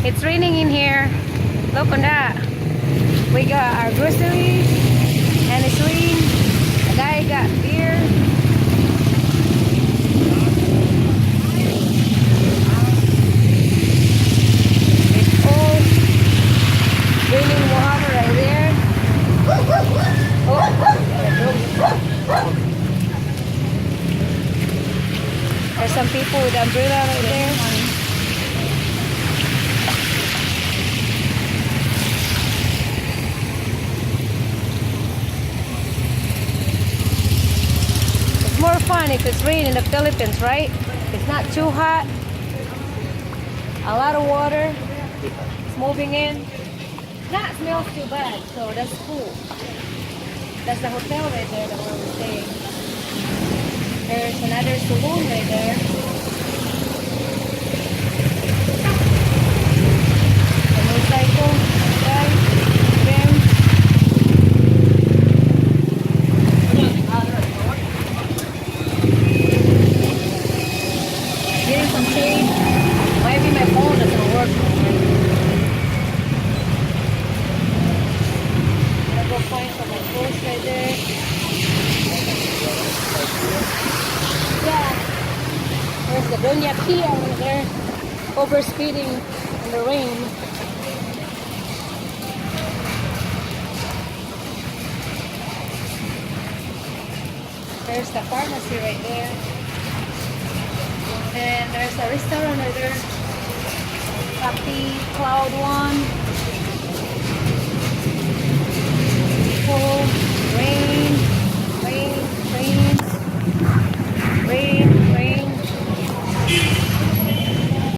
It's raining in here. Look on that. We got our groceries and it's rain. A guy got beer. It's all raining water right there. Oh, there's some people with umbrella right there. It's more fun if it's raining in the Philippines, right? It's not too hot. A lot of water. It's moving in. Not smells too bad, so that's cool. That's the hotel right there that we're staying. There's another saloon right there. The motorcycle, guys, them. Getting some shade. Maybe my phone doesn't work. I'm gonna go find some of my clothes right there. Yeah. There's the Doña Pia over there, over speeding in the rain. There's the pharmacy right there. And there's a restaurant right there. Happy Cloud One. People, rain, rain, rain, rain.